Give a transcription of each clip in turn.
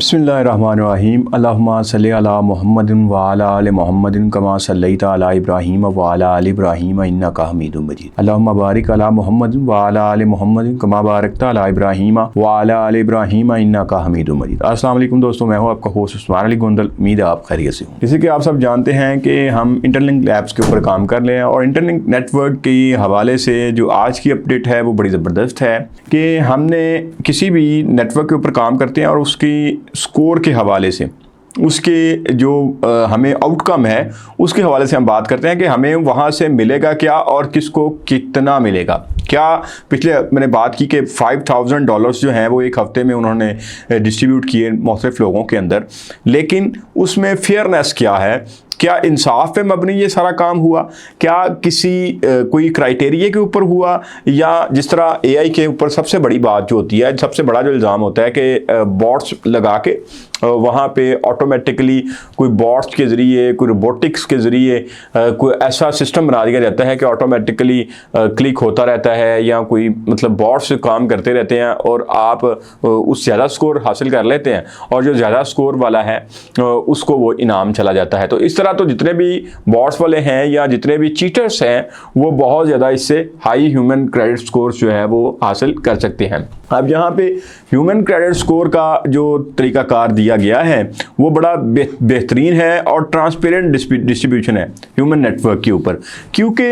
बिस्मिल्लाहिर्रहमानिर्रहीम अल्लाहुम्मा सल्लि अला मुहम्मदिन व अला आलि मुहम्मदिन कमा सल्लैता अला इब्राहीम व अला आलि इब्राहीम इन्नका हमीदुम मजीद। अल्लाहुम्मा बारिक अला मुहम्मदिन व अला आलि मुहम्मदिन कमा बारकता अला इब्राहीम व अला आलि इब्राहीम इन्नका हमीदुम मजीद। अस्सलाम वालेकुम दोस्तों, मैं हूँ आपका होस्ट उस्मान अली गोंदल। उम्मीद है आप खैरियत से हों। जैसे कि आप सब जानते हैं कि हम इंटरलिंक लैब्स के ऊपर काम कर रहे हैं और इंटरलिंक नेटवर्क के हवाले से जो आज की अपडेट है वो बड़ी ज़बरदस्त है कि हमने किसी भी नेटवर्क के ऊपर काम करते हैं और उसकी स्कोर के हवाले से उसके जो हमें आउटकम है उसके हवाले से हम बात करते हैं कि हमें वहाँ से मिलेगा क्या और किसको कितना मिलेगा। क्या पिछले मैंने बात की कि $5000 जो हैं वो एक हफ्ते में उन्होंने डिस्ट्रीब्यूट किए मुख्तलिफ लोगों के अंदर, लेकिन उसमें फेयरनेस क्या है, क्या इंसाफ पे मबनी ये सारा काम हुआ, क्या किसी कोई क्राइटेरिया के ऊपर हुआ, या जिस तरह एआई के ऊपर सबसे बड़ी बात जो होती है, सबसे बड़ा जो इल्ज़ाम होता है कि बॉट्स लगा के वहाँ पे ऑटोमेटिकली कोई बॉट्स के ज़रिए, कोई रोबोटिक्स के ज़रिए कोई ऐसा सिस्टम बना दिया जाता है कि ऑटोमेटिकली क्लिक होता रहता है, या कोई मतलब बॉट्स काम करते रहते हैं और आप उस ज़्यादा स्कोर हासिल कर लेते हैं और जो ज़्यादा स्कोर वाला है उसको वो इनाम चला जाता है। तो इस तरह तो जितने भी बॉट्स वाले हैं या जितने भी चीटर्स हैं वो बहुत ज़्यादा इससे हाई ह्यूमन क्रेडिट स्कोर जो है वो हासिल कर सकते हैं। अब यहाँ पे ह्यूमन क्रेडिट स्कोर का जो तरीक़ाकार दिया गया है वो बड़ा बेहतरीन है और ट्रांसपेरेंट डिस्ट्रीब्यूशन है ह्यूमन नेटवर्क के ऊपर, क्योंकि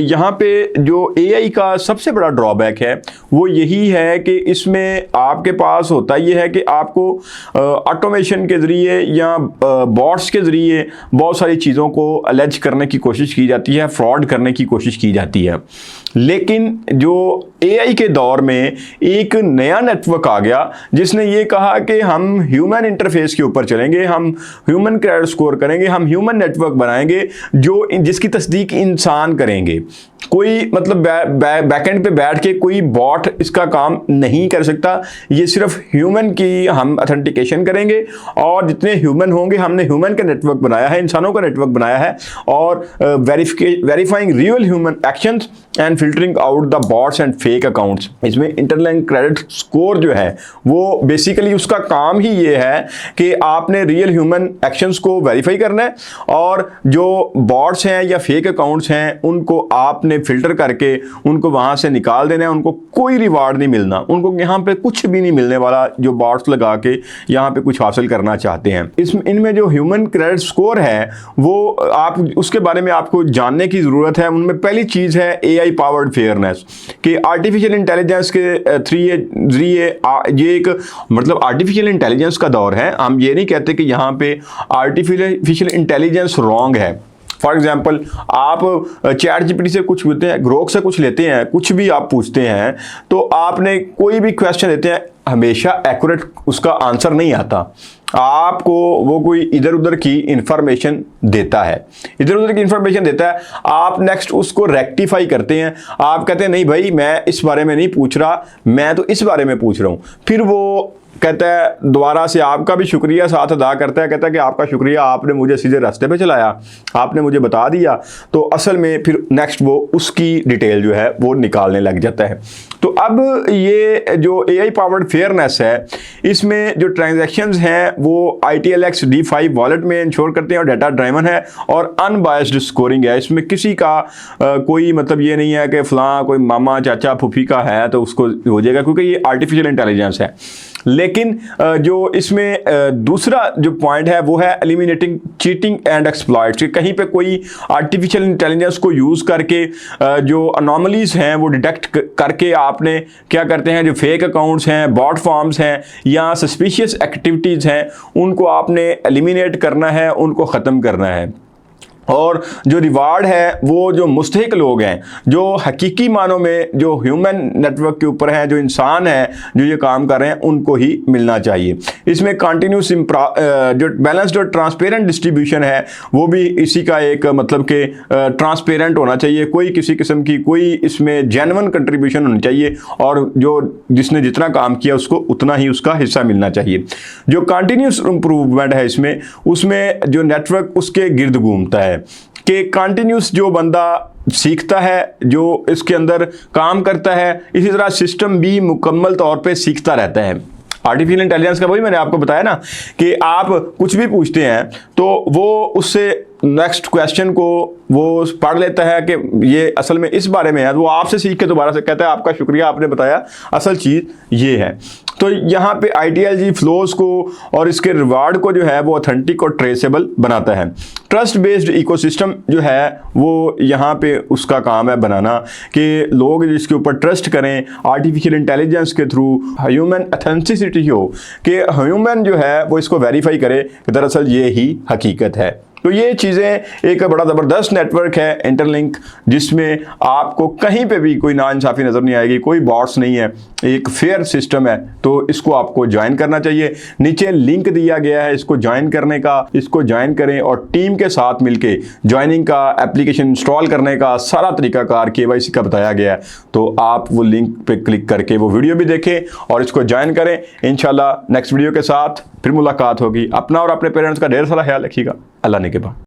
यहाँ पे जो एआई का सबसे बड़ा ड्रॉबैक है वो यही है कि इसमें आपके पास होता ये है कि आपको ऑटोमेशन के ज़रिए या बॉट्स के ज़रिए बहुत सारी चीज़ों को अलेज करने की कोशिश की जाती है, फ्रॉड करने की कोशिश की जाती है। लेकिन जो एआई के दौर में एक नया नेटवर्क आ गया जिसने ये कहा कि हम ह्यूमन इंटरफेस के ऊपर चलेंगे, हम ह्यूमन क्रेडिट स्कोर करेंगे, हम ह्यूमन नेटवर्क बनाएंगे जिसकी तस्दीक इंसान करेंगे। कोई मतलब बैकएंड पे बैठ के कोई बॉट इसका काम नहीं कर सकता, ये सिर्फ ह्यूमन की हम ऑथेंटिकेशन करेंगे और जितने ह्यूमन होंगे, हमने ह्यूमन का नेटवर्क बनाया है, इंसानों का नेटवर्क बनाया है, और verifying real human actions and filtering out the bots and fake accounts. इसमें इंटरलिंक क्रेडिट स्कोर जो है वो बेसिकली उसका काम ही ये है कि आपने रियल ह्यूमन एक्शंस को वेरीफाई करना है और जो बॉट्स हैं या फेक अकाउंट्स हैं उनको आपने फिल्टर करके उनको वहां से निकाल देना है। उनको कोई रिवार्ड नहीं मिलना, उनको यहाँ पे कुछ भी नहीं मिलने वाला जो बॉट्स लगा के यहाँ पे कुछ हासिल करना चाहते हैं। इनमें जो ह्यूमन क्रेडिट स्कोर है वो आप उसके बारे में आपको जानने की ज़रूरत है। उनमें पहली चीज़ है एआई पावर्ड फेयरनेस, कि आर्टिफिशियल इंटेलिजेंस के जरिए ये एक मतलब आर्टिफिशियल इंटेलिजेंस का दौर है। हम ये नहीं कहते कि यहाँ पे आर्टिफिशियल इंटेलिजेंस रॉन्ग है। फॉर एग्जाम्पल आप चैट जीपीटी से कुछ पूछते हैं, ग्रोक से कुछ लेते हैं, कुछ भी आप पूछते हैं तो आपने कोई भी क्वेश्चन देते हैं, हमेशा एक्यूरेट उसका आंसर नहीं आता, आपको वो कोई इधर उधर की इंफॉर्मेशन देता है, आप नेक्स्ट उसको रेक्टिफाई करते हैं, आप कहते हैं नहीं भाई मैं इस बारे में नहीं पूछ रहा, मैं तो इस बारे में पूछ रहा हूँ। फिर वो कहता है दोबारा से आपका भी शुक्रिया साथ अदा करता है, कहता है कि आपका शुक्रिया, आपने मुझे सीधे रास्ते पे चलाया, आपने मुझे बता दिया। तो असल में फिर नेक्स्ट वो उसकी डिटेल जो है वो निकालने लग जाता है। तो अब ये जो एआई पावर्ड फेयरनेस है इसमें जो ट्रांजैक्शंस हैं वो ITLX D5 वॉलेट में इंश्योर करते हैं और डाटा ड्राइवन है और अनबायस्ड स्कोरिंग है। इसमें किसी का कोई मतलब ये नहीं है कि फलां कोई मामा चाचा फूफी का है तो उसको हो जाएगा, क्योंकि ये आर्टिफिशियल इंटेलिजेंस है। लेकिन जो इसमें दूसरा जो पॉइंट है वो है एलिमिनेटिंग चीटिंग एंड एक्सप्लॉइट्स, कि कहीं पे कोई आर्टिफिशियल इंटेलिजेंस को यूज़ करके जो अनोमलीज हैं वो डिटेक्ट करके आपने क्या करते हैं, जो फेक अकाउंट्स हैं, बॉट फॉर्म्स हैं या सस्पिशियस एक्टिविटीज़ हैं उनको आपने एलिमिनेट करना है, उनको ख़त्म करना है। और जो रिवार्ड है वो जो मुस्तहिक लोग हैं, जो हकीकी मानों में जो ह्यूमन नेटवर्क के ऊपर हैं, जो इंसान हैं जो ये काम कर रहे हैं, उनको ही मिलना चाहिए। इसमें कंटिन्यूस जो बैलेंस्ड और ट्रांसपेरेंट डिस्ट्रीब्यूशन है वो भी इसी का एक मतलब कि ट्रांसपेरेंट होना चाहिए, कोई किसी किस्म की कोई इसमें जेन्युइन कंट्रीब्यूशन होनी चाहिए और जो जिसने जितना काम किया उसको उतना ही उसका हिस्सा मिलना चाहिए। जो कंटिन्यूस इम्प्रूवमेंट है इसमें, उसमें जो नेटवर्क उसके गिर्द घूमता है कि कंटिन्यूस जो बंदा सीखता है, जो इसके अंदर काम करता है, इसी तरह सिस्टम भी मुकम्मल तौर पे सीखता रहता है। आर्टिफिशियल इंटेलिजेंस का वही मैंने आपको बताया ना कि आप कुछ भी पूछते हैं तो वो उससे नेक्स्ट क्वेश्चन को वो पढ़ लेता है कि ये असल में इस बारे में है, वो आपसे सीख के दोबारा से कहता है आपका शुक्रिया, आपने बताया, असल चीज़ ये है। तो यहाँ पे ITLG फ्लोज को और इसके रिवार्ड को जो है वो ऑथेंटिक और ट्रेसेबल बनाता है। ट्रस्ट बेस्ड इकोसिस्टम जो है वो यहाँ पे उसका काम है बनाना कि लोग जिसके ऊपर ट्रस्ट करें आर्टिफिशियल इंटेलिजेंस के थ्रू, ह्यूमन ऑथेंटिसिटी हो कि ह्यूमन जो है वो इसको वेरीफाई करे कि दरअसल ये ही हकीकत है। तो ये चीज़ें एक बड़ा ज़बरदस्त नेटवर्क है इंटरलिंक, जिसमें आपको कहीं पे भी कोई नाइंसाफ़ी नज़र नहीं आएगी, कोई बॉट्स नहीं है, एक फेयर सिस्टम है। तो इसको आपको ज्वाइन करना चाहिए। नीचे लिंक दिया गया है इसको ज्वाइन करने का, इसको ज्वाइन करें और टीम के साथ मिलके ज्वाइनिंग का, एप्लीकेशन इंस्टॉल करने का सारा तरीकाकार KYC का बताया गया है। तो आप वो लिंक पे क्लिक करके वो वीडियो भी देखें और इसको ज्वाइन करें। इंशाल्लाह नेक्स्ट वीडियो के साथ फिर मुलाकात होगी। अपना और अपने पेरेंट्स का ढेर सारा ख्याल रखिएगा। अल्लाह ने के बाद।